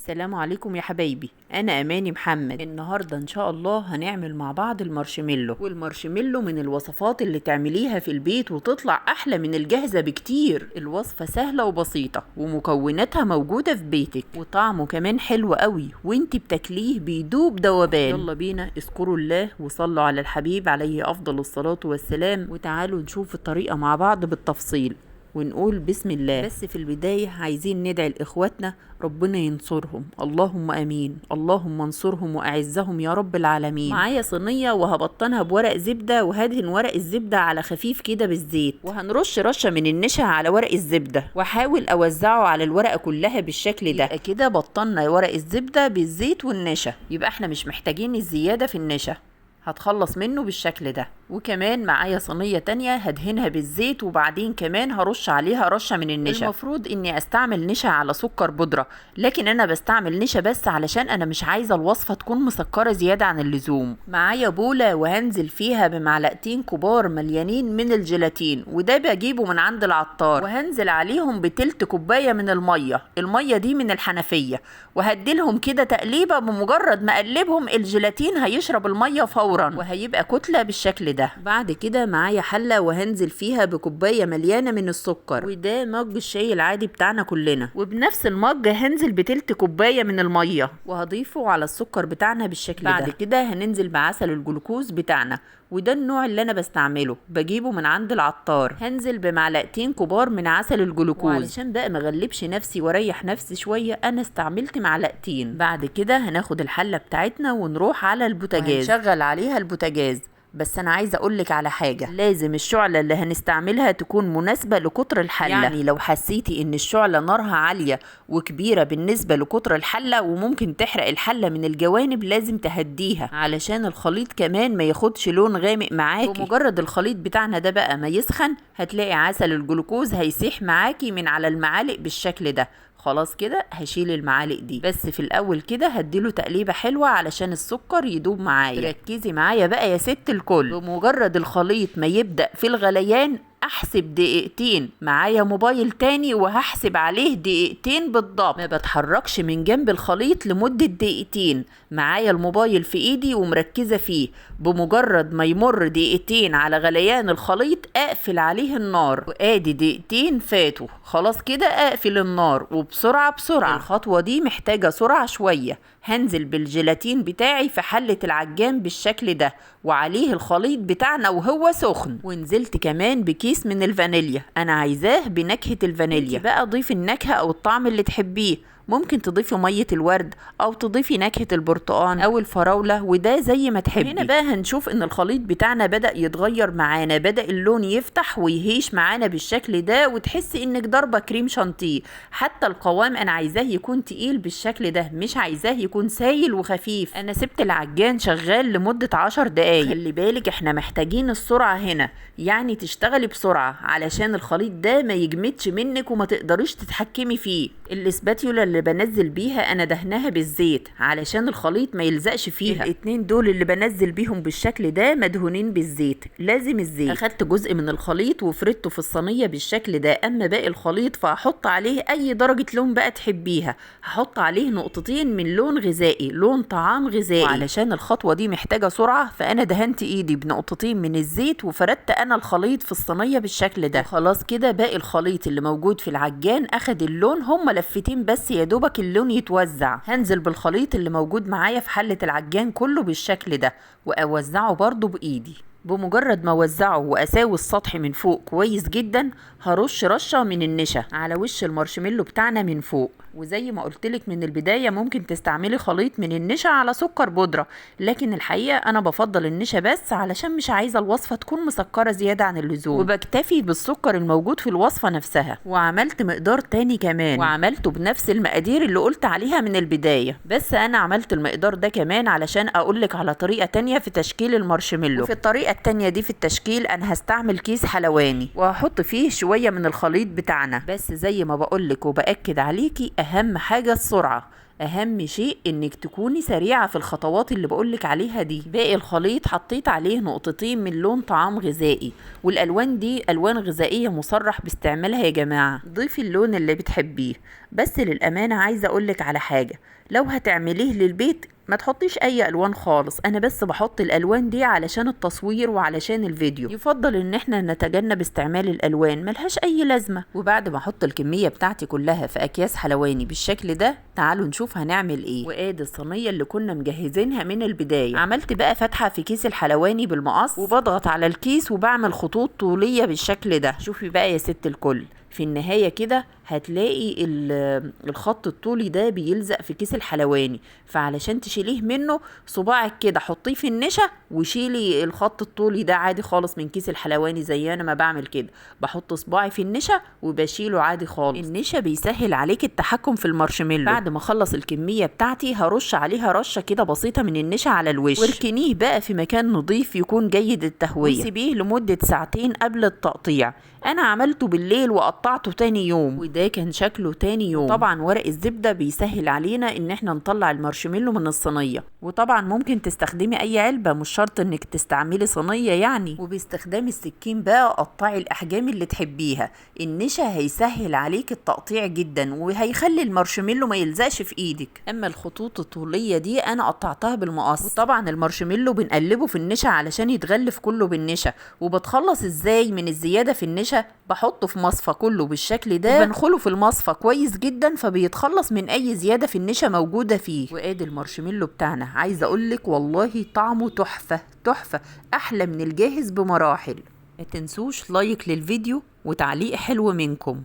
السلام عليكم يا حبايبي، انا اماني محمد. النهارده ان شاء الله هنعمل مع بعض المارشميلو. والمارشميلو من الوصفات اللي تعمليها في البيت وتطلع احلى من الجاهزه بكتير. الوصفه سهله وبسيطه ومكوناتها موجوده في بيتك، وطعمه كمان حلو قوي وانتي بتاكليه بيدوب ذوبان. يلا بينا اذكروا الله وصلوا على الحبيب عليه افضل الصلاه والسلام، وتعالوا نشوف الطريقه مع بعض بالتفصيل ونقول بسم الله. بس في البداية عايزين ندعي لإخواتنا ربنا ينصرهم، اللهم امين. اللهم انصرهم واعزهم يا رب العالمين. معايا صينية وهبطنها بورق زبدة، وهدهن ورق الزبدة على خفيف كده بالزيت، وهنرش رشة من النشا على ورق الزبدة، واحاول اوزعه على الورقة كلها بالشكل ده. يبقى كده بطلنا ورق الزبدة بالزيت والنشا، يبقى احنا مش محتاجين الزيادة في النشا، هتخلص منه بالشكل ده. وكمان معايا صينية تانية هدهنها بالزيت، وبعدين كمان هرش عليها رشة من النشا. المفروض اني استعمل نشا على سكر بودرة، لكن انا بستعمل نشا بس علشان انا مش عايزة الوصفة تكون مسكرة زيادة عن اللزوم. معايا بولة وهنزل فيها بمعلقتين كبار مليانين من الجيلاتين، وده بجيبه من عند العطار، وهنزل عليهم بتلت كوباية من المية دي من الحنفية، وهديلهم كده تقليبة. بمجرد ما اقلبهم الجيلاتين هيشرب المية فورا وهيبقى كتلة بالشكل ده. بعد كده معايا حلة وهنزل فيها بكوباية مليانة من السكر، وده مج الشاي العادي بتاعنا كلنا، وبنفس المج هنزل بتلت كوباية من المية وهضيفه على السكر بتاعنا بالشكل ده. بعد كده هننزل بعسل الجلوكوز بتاعنا، وده النوع اللي انا بستعمله، بجيبه من عند العطار. هنزل بمعلقتين كبار من عسل الجلوكوز، وعلشان بقى مغلبش نفسي واريح نفسي شويه انا استعملت معلقتين. بعد كده هناخد الحله بتاعتنا ونروح على البوتاجاز، هنشغل عليها البوتاجاز. بس انا عايزه اقولك على حاجه، لازم الشعله اللي هنستعملها تكون مناسبه لقطر الحله. يعني لو حسيتي ان الشعله نارها عاليه وكبيره بالنسبه لقطر الحله وممكن تحرق الحله من الجوانب، لازم تهديها علشان الخليط كمان ما ياخدش لون غامق معاكي. بمجرد الخليط بتاعنا ده بقى ما يسخن، هتلاقي عسل الجلوكوز هيسيح معاكي من على المعالق بالشكل ده. خلاص كده هشيل المعالق دي، بس في الاول كده هديله تقليبه حلوه علشان السكر يدوب معايا. ركزي معايا بقى يا ست الكل، بمجرد الخليط ما يبدأ في الغليان احسب دقيقتين. معايا موبايل تاني وهحسب عليه دقيقتين بالضبط، ما بتحركش من جنب الخليط لمدة دقيقتين. معايا الموبايل في ايدي ومركزة فيه، بمجرد ما يمر دقيقتين على غليان الخليط اقفل عليه النار، وادي دقيقتين فاتوا. خلاص كده اقفل النار وبسرعة بسرعة. الخطوة دي محتاجة سرعة شوية. هنزل بالجيلاتين بتاعي في حلة العجان بالشكل ده، وعليه الخليط بتاعنا وهو سخن. ونزلت كمان بكيس من الفانيليا، انا عايزاه بنكهة الفانيليا. بقى ضيفي النكهة او الطعم اللي تحبيه، ممكن تضيفي مية الورد او تضيفي نكهة البرتقال او الفراولة، وده زي ما تحبي. هنا بقى هنشوف ان الخليط بتاعنا بدأ يتغير معانا، بدأ اللون يفتح ويهيش معانا بالشكل ده، وتحسي انك ضربة كريم شانتيه. حتى القوام انا عايزاه يكون تقيل بالشكل ده، مش عايزاه يكون سايل وخفيف. انا سبت العجان شغال لمدة 10 دقايق. خلي بالك احنا محتاجين السرعة هنا، يعني تشتغلي بسرعة علشان الخليط ده ما يجمدش منك وما تقدريش تتحكمي فيه. الاسباتيولا اللي بنزل بيها انا دهناها بالزيت علشان الخليط ما يلزقش فيها. الاتنين دول اللي بنزل بيهم بالشكل ده مدهونين بالزيت، لازم الزيت. اخدت جزء من الخليط وفردته في الصينية بالشكل ده. اما باقي الخليط فهحط عليه اي درجة لون بقى تحبيها، هحط عليه نقطتين من لون غذائي، لون طعام غذائي. وعلشان الخطوة دي محتاجة سرعة، فانا دهنت ايدي بنقطتين من الزيت وفردت انا الخليط في الصينية بالشكل ده. خلاص كده باقي الخليط اللي موجود في العجان اخد اللون، هم لفتين بس يا دوبك اللون يتوزع. هنزل بالخليط اللي موجود معايا في حلة العجان كله بالشكل ده، واوزعه برضو بايدي. بمجرد ما اوزعه واساوي السطح من فوق كويس جدا، هرش رشة من النشا على وش المارشميلو بتاعنا من فوق. وزي ما قلتلك من البداية ممكن تستعملي خليط من النشا على سكر بودرة، لكن الحقيقة انا بفضل النشا بس علشان مش عايزة الوصفة تكون مسكرة زيادة عن اللزوم، وبكتفي بالسكر الموجود في الوصفة نفسها. وعملت مقدار تاني كمان، وعملته بنفس المقادير اللي قلت عليها من البداية، بس انا عملت المقدار ده كمان علشان اقولك على طريقة تانية في تشكيل المارشميلو. وفي الطريقة التانية دي في التشكيل انا هستعمل كيس حلواني، وهحط فيه شوية من الخليط بتاعنا. بس زي ما بقولك وبأكد عليكي، اهم حاجة السرعة. اهم شيء انك تكوني سريعة في الخطوات اللي بقولك عليها دي. باقي الخليط حطيت عليه نقطتين من لون طعام غذائي، والالوان دي الوان غذائية مصرح باستعمالها يا جماعة. ضيفي اللون اللي بتحبيه. بس للامانة عايزة اقولك على حاجة، لو هتعمليه للبيت ما تحطيش اي الوان خالص، انا بس بحط الالوان دي علشان التصوير وعلشان الفيديو. يفضل ان احنا نتجنب استعمال الالوان، ملهاش اي لازمة. وبعد ما احط الكمية بتاعتي كلها في اكياس حلواني بالشكل ده، تعالوا نشوف هنعمل ايه. وادي الصينية اللي كنا مجهزينها من البداية. عملت بقى فتحة في كيس الحلواني بالمقص، وبضغط على الكيس وبعمل خطوط طولية بالشكل ده. شوفي بقى يا ست الكل، في النهاية كده هتلاقي الخط الطولي ده بيلزق في كيس الحلواني، فعلشان تشيليه منه صباعك كده حطيه في النشا وشيلي الخط الطولي ده عادي خالص من كيس الحلواني. زي انا ما بعمل كده، بحط صباعي في النشا وبشيله عادي خالص. النشا بيسهل عليك التحكم في المارشميلو. بعد ما اخلص الكمية بتاعتي هرش عليها رشة كده بسيطة من النشا على الوش، واركنيه بقى في مكان نظيف يكون جيد التهوية، وسيبيه لمدة ساعتين قبل التقطيع. انا عملته بالليل وقطعته تاني يوم، وده كان شكله تاني يوم. طبعا ورق الزبدة بيسهل علينا ان احنا نطلع المارشميلو من الصينية. وطبعا ممكن تستخدمي اي علبة، مش شرط انك تستعملي صينية يعني. وباستخدام السكين بقى قطعي الاحجام اللي تحبيها. النشا هيسهل عليك التقطيع جدا، وهيخلي المارشميلو ما يلزقش في ايدك. اما الخطوط الطولية دي انا قطعتها بالمقص. وطبعا المارشميلو بنقلبه في النشا علشان يتغلف كله بالنشا. وبتخلص ازاي من الزيادة في النشا؟ بحطه في مصفى كله بالشكل ده، وبنخله في المصفى كويس جدا فبيتخلص من اي زيادة في النشا موجودة فيه. وادي المارشميلو بتاعنا، عايزة اقولك والله طعمه تحفة تحفة، احلى من الجاهز بمراحل. ما تنسوش لايك للفيديو وتعليق حلو منكم.